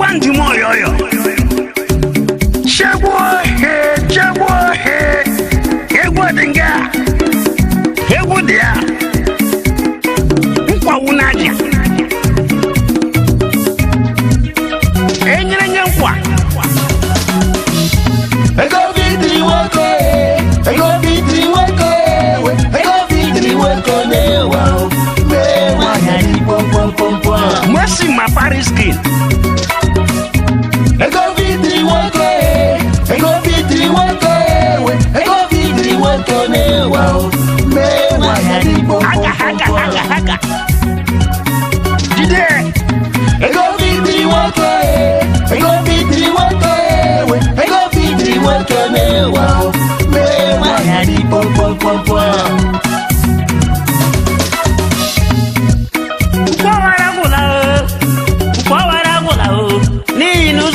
Obanji moyoyo. Chegwo he. Egwo dinga. Egwo dia. Nkwa wunaji. Enyere nkwa. Ego bidri wako. Ego bidri wako. Ego bidri wako newa. Mewa ya di pom. Mercy my Paris skin. Ego bidri wako. Ego bidri wako. Ego bidri wako newa. Mewa ya di pom. Haga. Jide. Ego bidri wako. Ego bidri wako. Ego bidri wako newa. Mewa ya di pom.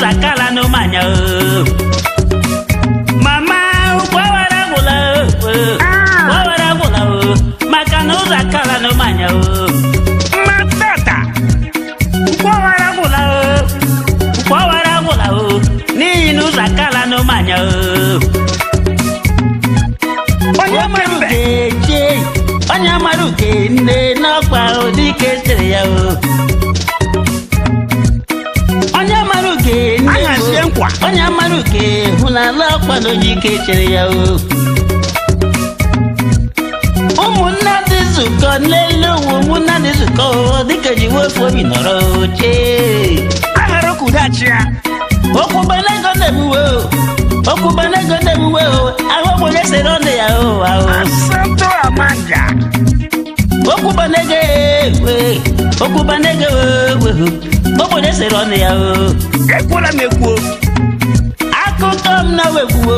Zakala no manya mama ukwawara gula maka no zakala no manya matata ukwawara gula ni no zakala no manya onye maruke nne no kwa odike sere ya onye amaruke hụnala ọkpado jike chere ya o ụmụnna dị zukọ n'elu ụmụnna dị zukọ dịka ji wefu obi nọrọ oche ahara kudachi ya okwubanego na-emuwe o ahụ onye sere ọnụ ya o asatọ amanja okwubanego obodo sere ọnụ ya o ekwula m ekwu akụkọ m na wegwuo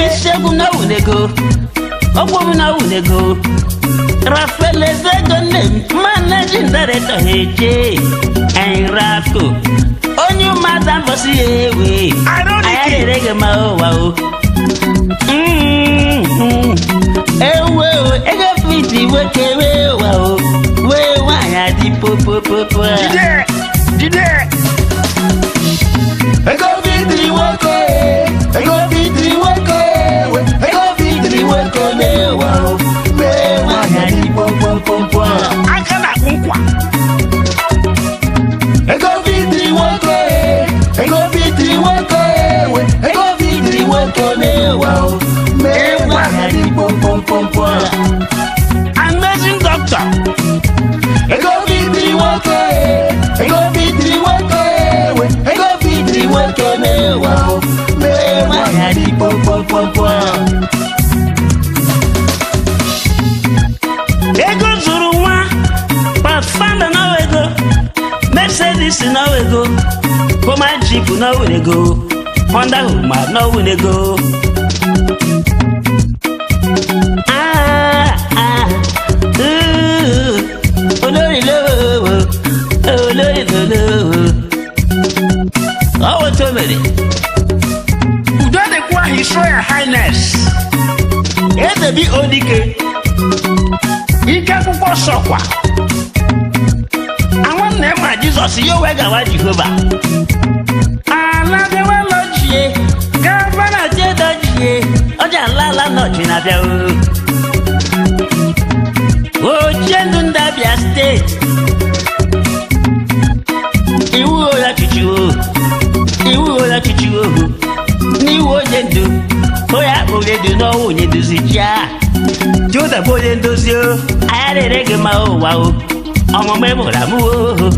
isiegwu na wunego okwu m na wunego Rafael Ezego nne m managing director heje Enrafco onye ụmụada mbọsị ya ewe ayarịrị gị ma ụwa o ewe o ego fiti nwoke wee ụwa o wee nwaanyị adị popopopo Jide. Ego bidri wako. Ego bidri wako. Ego bidri wako newa. Mewa ya di pom. Akana kunkwa. Ego bidri wako. Ego bidri wako. Ego bidri wako newa. Mewa ya di pom. Amazing doctor. Ego bidri wako. Ego bidri wako. Ego bidri wako newa. Mewa ya di pom. Ego zuru nwa Pathfinder na ego Mercedes na ego Puma Jeep na ego Honda Hummer na ego olórí lówó ọwọ́ tó mẹ́rin udo dịkwa His Royal Highness eze bi odike ike akwụkwọ sọkwa àwọn nne ma Jizọs yóò wegawa Jehova aladewelojie gavana jedojie ọjà ńláńlá nọchi na bịa Ojendu Abia State iwu oya chichi n'iwu ojendu oya ogedu n'ọwụ onye duzi chia Juda bụ onye ndozi o ayarịrị gị ma ụwa o ọmụmụ emụrụ amụ o ahụhụ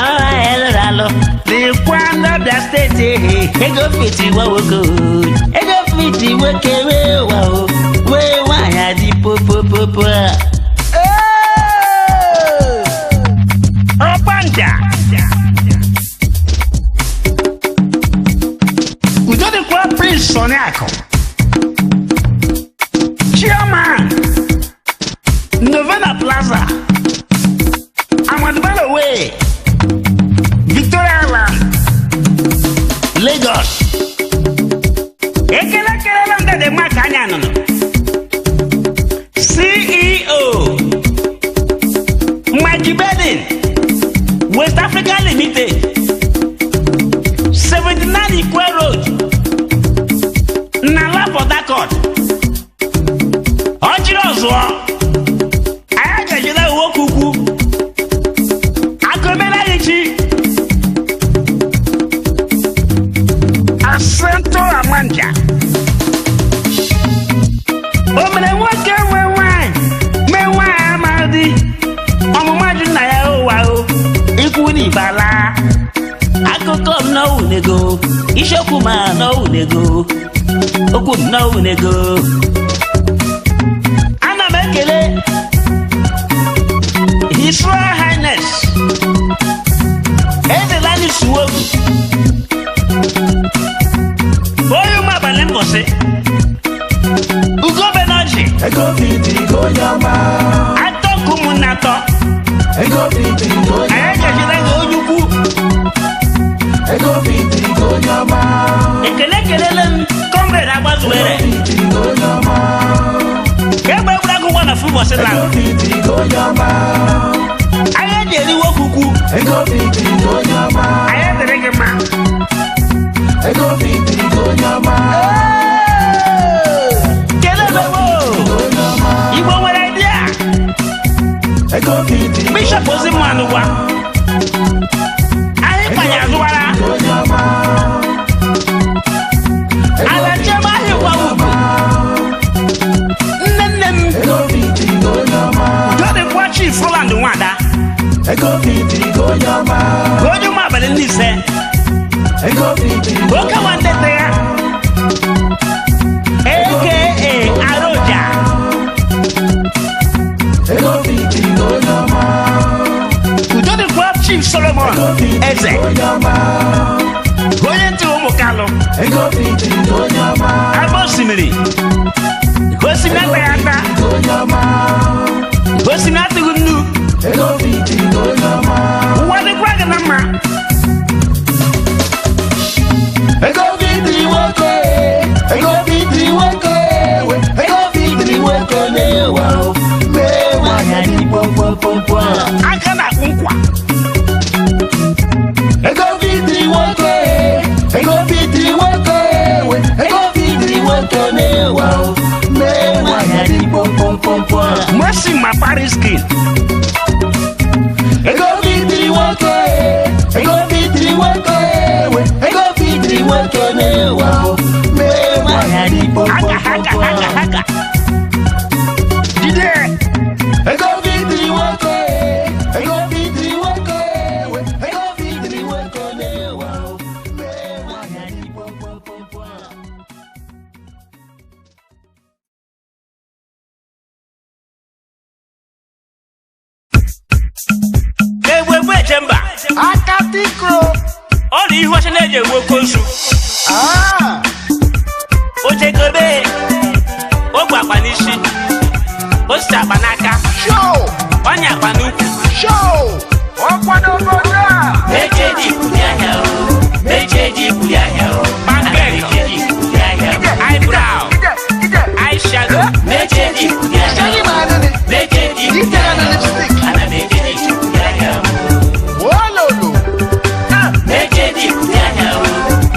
ahịa lụrụ alụ dịkwa ndị Abia Steeti ego fiti nwoke wee ụwa o wee nwaanyị adị popopopo udo dịkwa Prince Sonny Akụ Chairman Novena Plaza Amadubalo Way Victoria Island Lagos ekele ndị dị maka anya nụnụ CEO Majibedin West Africa Limited 79 Ikwe Road Nala Port Harcourt Ojiri Ozuo aya gajela wokuku akomela yichi Asento Amanja Omene nwoke mewa amadi ọmụmaju na ya ụwa o ikwu n'ibala akụkọ m na unego isiokwu ma na unego okwu m na unego ana m ekele His Royal Highness Ezelani Suwogu onye ụmụ abalị mbọsị Ugo Benoji Ego fiti gonyama atọkụ m natọ Ego fiti gonyama anyị gajere gị onye ukwu Ego fiti gonyama kelele m Comrade Agbazuere fiti gonyama egbe egwuru agụgwa na fụbọsị la Ego fiti gonyama anyị ji eriwe okuku Ego fiti gonyama anyị dịrị gị mma Ego fiti gonyama kelele m Igbo nwere idea Ego fiti Bishop Ozimanụ gwa anyị kpanye azụwara gonyama ala chema ahịa gwa ugwu nne m Ego fiti gonyama jodikwa Chief Roland Nwada Ego fiti gonyama onye ụmụ abalị ndị ise Ego fiti oke nwandete ya aka Aroja Ego fiti gonyama jodikwa Chief Solomon Eze gonyama onye ntị ụmụ Kalụ Ego fiti gonyama agba osimiri osimiri ata ya ata gonyama osimiri atụghị nnu Ego fiti gonyama ụwa dịkwa gị na mma Ego fiti woke Ego fiti woke Ego fiti woke mewa mewa ya di popopopo aka na-akpụ nkwa Ego fiti woke Ego fiti woke Ego fiti woke mewa mewa ya di popopopo Mercy ma Paris King Ego fiti woke Ego fiti woke Ego fiti woke mewa mewa ya di popopopo haka jide Ego fiti woke Ego fiti woke Ego fiti woke mewa mewa ya di popopopo egbe echemba Akatikro ọ dị ihu ọcha na-eji ewu oke ozu ochegobe ogbe akpa n'isi osisi akpa n'aka show onye akpa n'ukwu show ọkwado obodo a mecheji kwuli ahịa o mecheji kwuli ahịa o mecheji kwuli ahịa o eyebrow eyeshadow mecheji kwuli ahịa o mecheji kwuli ahịa o ana mecheji kwuli ahịa o ololo mecheji kwuli ahịa o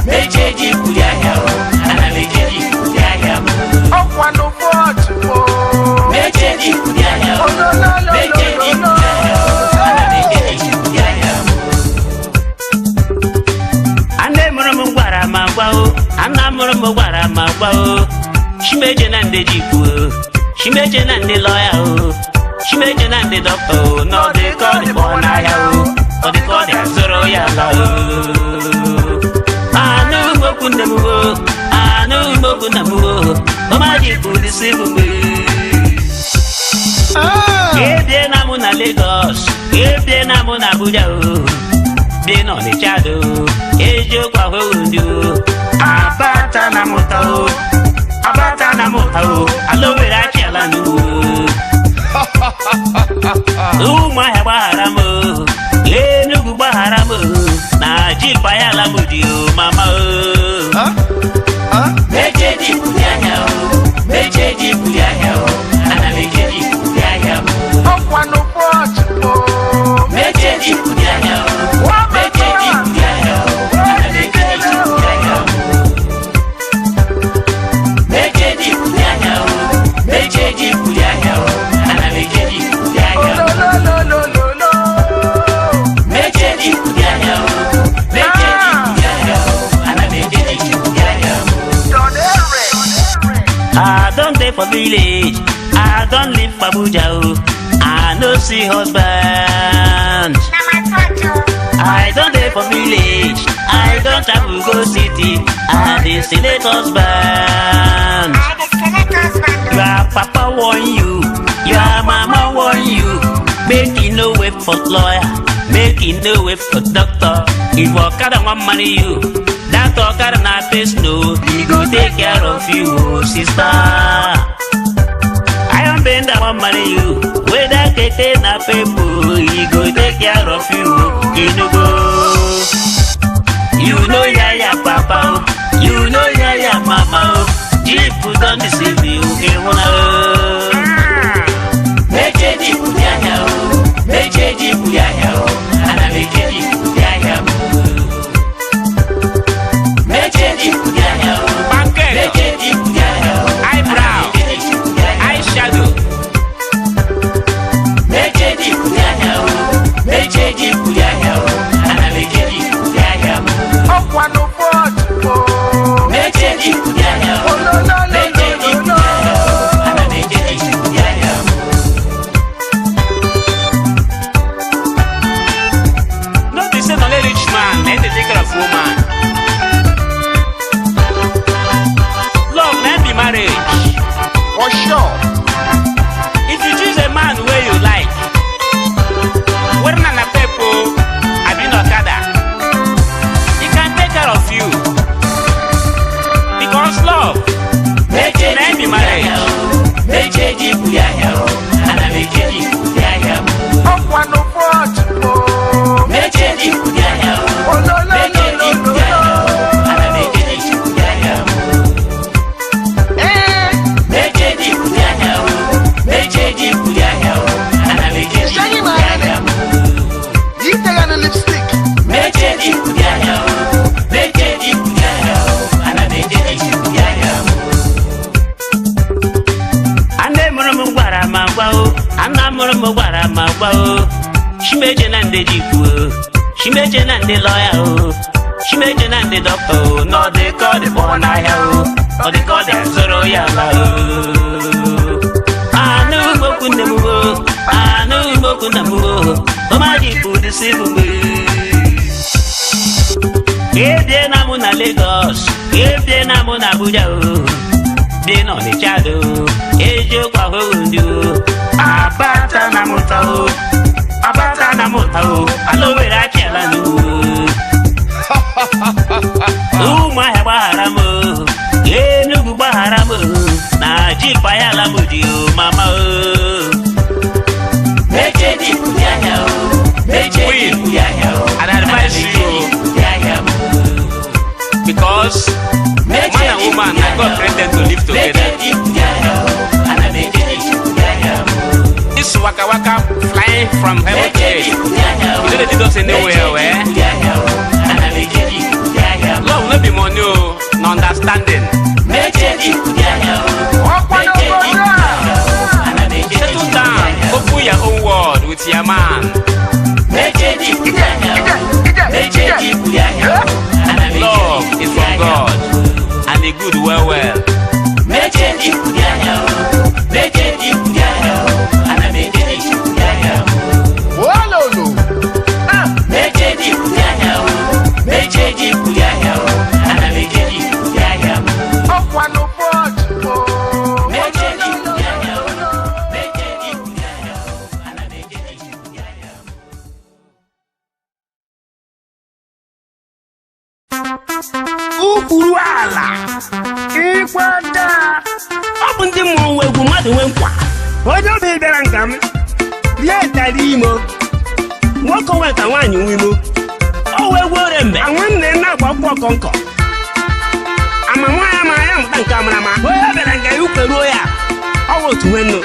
mecheji kwuli ahịa o ana mecheji kwuli ahịa o ọkwado fọtụ mecheji kwuli ahịa o mecheji kwuli ahịa o ana mecheji kwuli ahịa o ande mụrụ m gwara ma gwa o ana mụrụ m gwara ma gwa o Chimeje na ndị jikwu Chimeje na ndị lọya o Chimeje na ndị dọkịta o na ọ dị ka ọ dị kpọọ n'ahịa o ọ dị ka ọ dị azụrụ ya la o anụ mokwu nne m o anụ mokwu nna m o ọmaji kpụrụ isi bụ mgbe ebie na mụ na Lagos ebie na mụ na Abuja o dị n'Ọnịcha do ejiokwu ahụ ndị o abata na mụta o abata na mụta o ala were achị ala n'ugbo ụmụahịa gbaghara m o Enugu gbaghara m o na jikwa ya ala m dị o mama o mecheji kwuli ahịa o mecheji kwuli ahịa o ana mecheji kwuli ahịa o ọkwado fọtụ mecheji kwuli ahịa o mecheji kwuli ahịa o ana mecheji kwuli for village. I don't live for Abuja. I no see husband. I don't live for village. I don't have to go city. I dey select husband. Your papa want you. Your mama want you. Make you no wait for lawyer. Make you no wait for doctor. If Okada want marry you, that Okada na face no. He go take care of you, sister. I am been that want marry you. Whether kete na people, he go take care of you. You know go. You know ya papa. You know ya mama. Jeep don't deceive you. You wanna. Meche Jeep ya o. Meche Jeep ya o. Ana meche Jeep ya o. Meche Jeep ya o. Meche Jeep ya o. Eyebrow. Eyeshadow. Meche Jeep ya o. Meche Jeep ya o. Ana meche Jeep ya o. Okwano fort. Meche Jeep ya o. Meche Jeep ya o. Ana meche Jeep ya o. No be say only rich man na dey take care of woman. Love na be marriage. For sure. If you choose a man wey you like, whether na pepo abi na Okada, he can take care of you. Because love na be marriage. Meche Jeep ya o. Ana meche Jeep ya o. Okwano fort. Meche Jeep ya o. Meche Jeep ya o. Ana meche Jeep ya o. Meche Jeep ya o. Meche Jeep ya o. Ana meche Jeep ya o. You take on a lipstick. Meche Jeep ya o. Meche Jeep ya o. Ana meche Jeep ya o. Ande mụrụ gwara ma gwa o. Ana mụrụ gwara ma gwa o. Shimeje na ndị Jeep o. Shimeje na ndị lawyer o. Shimeje na ndị doctor o. No dey call the boy n'ahịa o. No dey call the zoro ya la o. Anụ mokwu nne m o. Anụ mokwu nna m o. Ọma Jeep deceive me. Ebie na mụ na Lagos. Ebie na mụ na Abuja o. Dị n'Ọnịcha o. Ejiokwu ahụ ndị o. Abata na mụta o. Abata na mụta o. Ala Owerri achịala n'ugwu. Ụmụahịa gbaghara m o. Enugu gbaghara m o. Na Jeep ayala m dị o mama o. Meche Jeep ya o. Meche Jeep ya o. I'd advise you because man and woman are God created to live together. This waka waka flying from heaven to earth, you know they did us anywhere, eh? Love no be money, no understanding. Settle down, open your own world with your man. Love is from God, and a good well. Walolo. Okwano fort. Ukwuru ala. Ikwada. Ọ bụ ndị mmụọ nwe egwu mmadụ nwe nkwa. Onye obi bịara nka m. Ya etara imo. Nwoke weta nwaanyị nwe imo. O wee gwore mbe. Nwanne na-agba ọkpọkọ nkọ. Ama nwaanyị ama ya mkpa nke amara ma. Onye bịara nka ya ukweruo ya. Ọ bụ otu nwenno.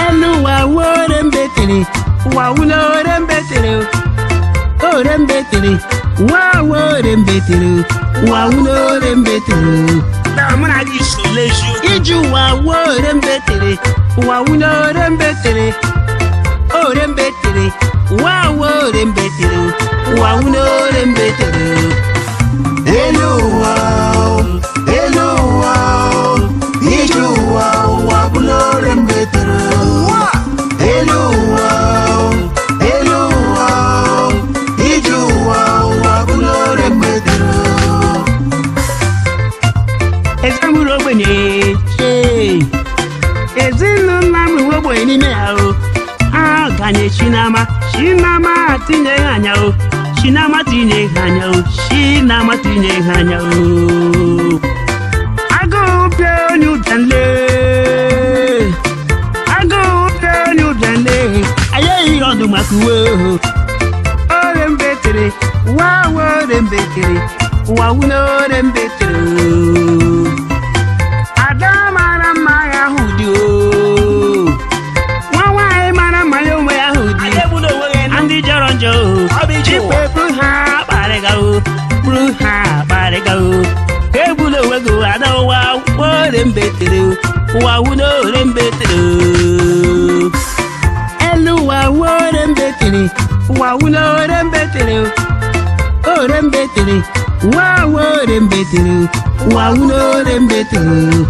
Enu wa wore mbetere. Wa wulore mbetere. Ore mbetere. Wa wore mbetere. Wa wulore mbetere. Na muna ji soleju. Iju wa wore mbetere. Wa wulore mbetere. Ore mbetere. Wa wore mbetere. Wa wulore mbetere. Hello, wow. Hello, wow. hanye Shinama tinye hanya o Shinama tinye hanya o Shinama tinye hanya o Ago pio nyu danle aye odu makuwo orembetere wa orembetere wa wuno orembetere adamara maya hudio wa mara mayo maya hudi andi joronjo chipe bruha barega o kebulo wego adawa orembetere wa wuno orembetere Eluwa orembetere wa wuno orembetere wa orembetere wa wuno orembetere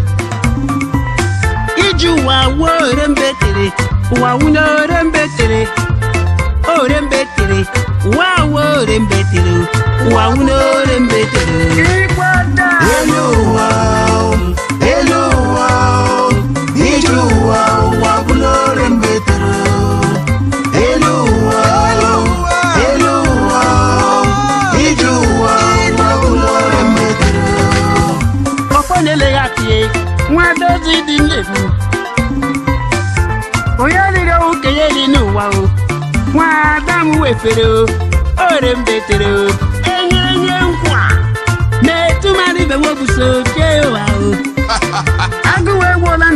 iju wa orembetere wa wuno orembetere wa orembetere wa wuno orembetere Eluwa iju wa wuno orembetere Nwadozi dị nlebu onye riri okenye dị n'ụwa o nwa Adam wefere o orembetere o enye nkwa na-etumari ibe nwobuso oke ụwa o agụwa egwuola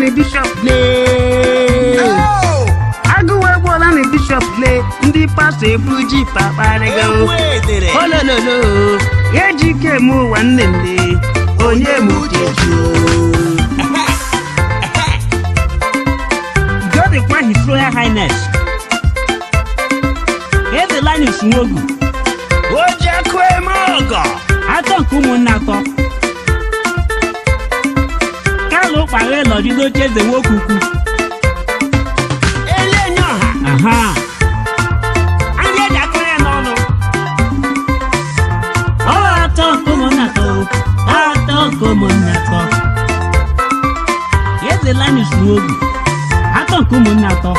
na bishọp lee ndị pastọ eburu ji pakparịga o olololo eji ike eme ụwa nnenne onye mujeju His Royal Highness Eze Linus Nwogu Ojekwuemogo atọ nke ụmụnne atọ Kalu kpaghe nọdụ n'oche eze nwoke ukwu Elenye ọha ndị eji akọrọ ya n'ọnụ atọ nke ụmụnne atọ Eze Linus Nwogu atọ nke ụmụnne atọ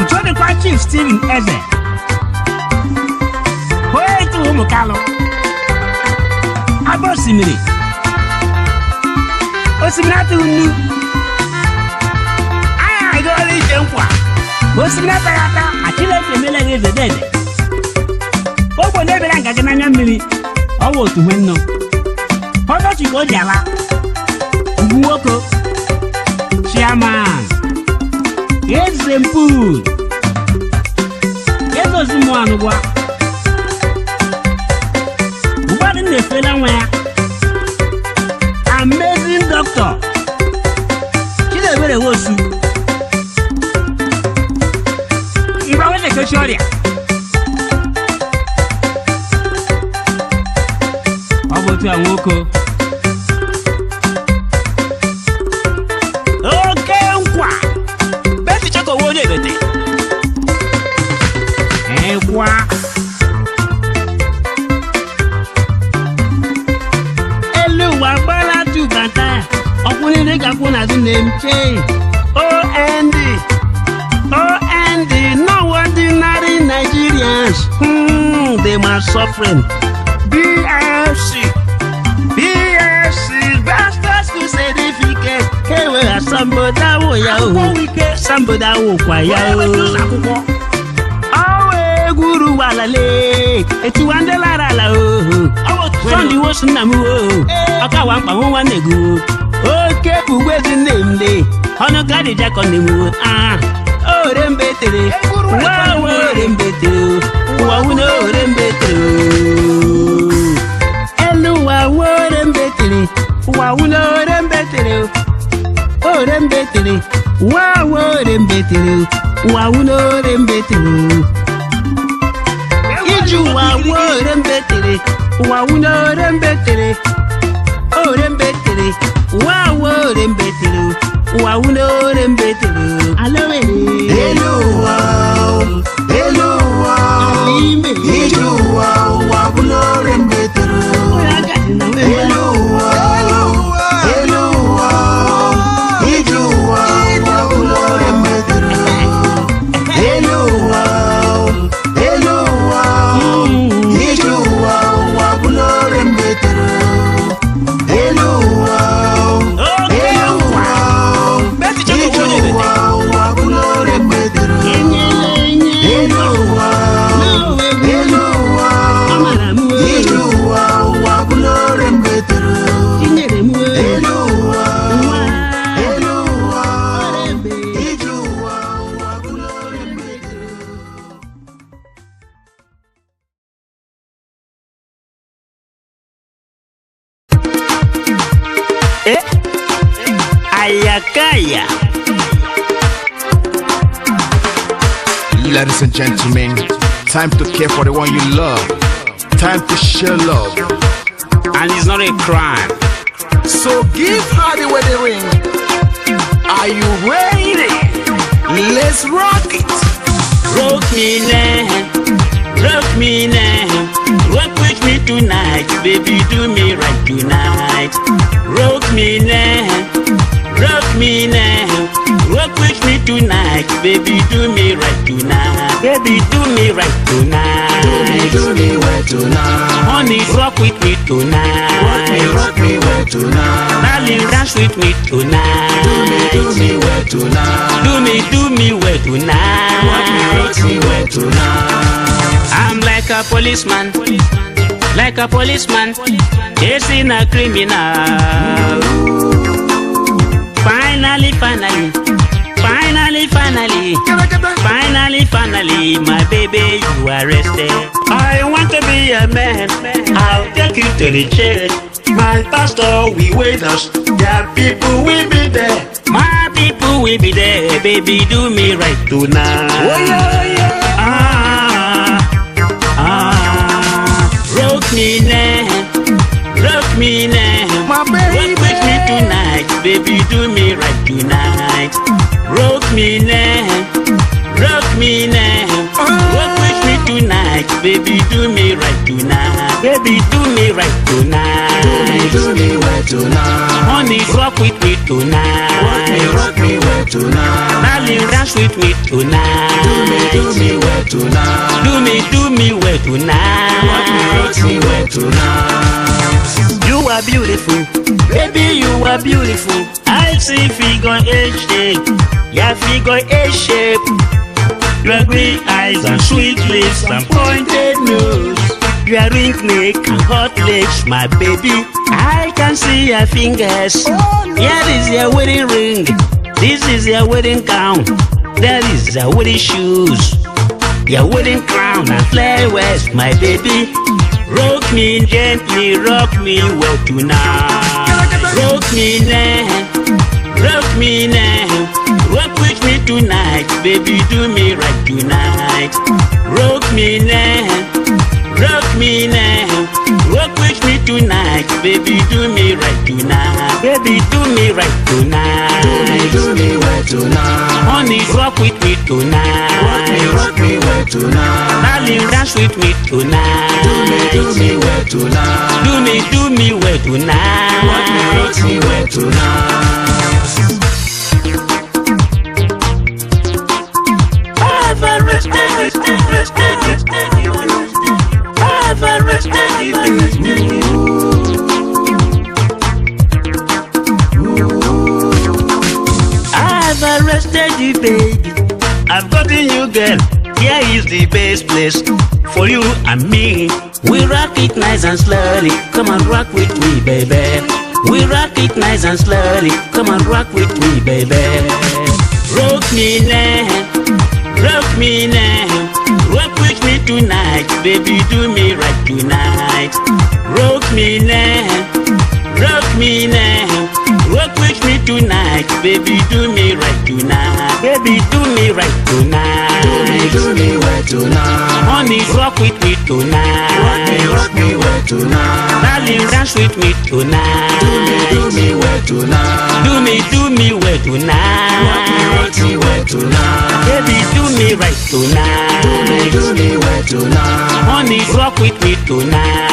nke ọ dịkwa Chief Stephen Eze Poetu ụmụ Kalụ Agba osimiri atụghị nnu anya agụọla ije nkwa osimiri ataghị ata Achileke emeleghị eze dede ogbo na-ebere ngaji n'anya mmiri ọwa otu nwe nnọ ọdọchi ka o ji ala ugwu nwoke Chairman Eze Mpul Eze Ozimuanugwa ụgbọdụ na-efela nwa ya Amazing Doctor Chidebere Wosu mgbanwe na-ekechi ọrịa ọ bụ otu a nwoke Eluwa gbala tubata ọkùnrin gakwu na the name change OND no ordinary Nigerians they must suffering BSc Bachelor's School Certificate kewe asambodawo ya o sambodawo kwa ya o guru walale eti wande lara la o sondi wo sunna mu o aka wa npa won wa negu o ke bugwe di nemle ono gadi jako nemu orembetere wa orembetere wa uno orembetere Eluwa orembetere wa uno orembetere wa orembetere wa uno orembetere Ijuwa orembetere wa uno orembetere wa orembetere wa uno orembetere alowere Eluwa Ijuwa wa uno orembetere Eluwa Ijuwa wa uno orembetere Ayakaya. Ladies and gentlemen, time to care for the one you love. Time to share love. And it's not a crime. So give her the wedding ring. Are you ready? Let's rock it. Rock me now, rock me now. Rock with me tonight, baby, do me right tonight. Rock me now, rock me now. Rock with me tonight, baby, do me right tonight. Baby, do me right tonight. Do me well tonight. Honey, rock with me tonight. Rock me well tonight. Darling, dance with me tonight. Do me well tonight. Do me well tonight. Rock me well tonight. I'm like a policeman, chasing a criminal. Finally, my baby, you arrested. I want to be a man, I'll take you to the church. My pastor will wait us, their people will be there. My people will be there, baby, do me right tonight. Oh yeah. Rock me now, My baby. rock with me tonight, baby, do me right tonight. Rock me now, rock with me tonight, baby, do me right tonight. Baby, do me right tonight. Do me well tonight. Honey, rock with me tonight. Rock me well tonight. Darling, dance with me tonight. Do me well tonight. Do me well tonight. Rock me well tonight. You are beautiful, baby, you are beautiful. I see figure A shape, your figure A shape. Your green eyes and sweet lips and pointed nose. Your ring neck and hot legs, my baby. I can see your fingers. Here is your wedding ring. This is your wedding gown. That is your wedding shoes. Your wedding crown and flowers, my baby. Rock me gently, rock me well tonight. Rock me now, rock me now. Rock with me tonight, baby, do me right tonight. Rock me now, rock me now. Rock with me tonight, baby, do me right tonight. Baby, do me right tonight. Do me well tonight. Honey, rock with me tonight. Rock me well tonight. Darling, dance with me tonight. Do me well tonight. Do me well tonight. Rock me well tonight. I've arrested you, baby. I've gotten you, girl. Here is the best place for you and me. We rock it nice and slowly. Come and rock with me, baby. We rock it nice and slowly. Come and rock with me, baby. Rock me now, rock me now. Rock with me tonight, baby, do me right tonight. Rock me now, rock me now. Rock with me tonight, baby, do me right tonight. Baby, do me right tonight. Do me well tonight. Honey, rock with me tonight. Rock me well tonight. Darling, dance with me tonight. Do me well tonight. Do me well tonight. Rock me well tonight. Baby, do me right tonight. Do me well tonight. Honey, rock with me tonight.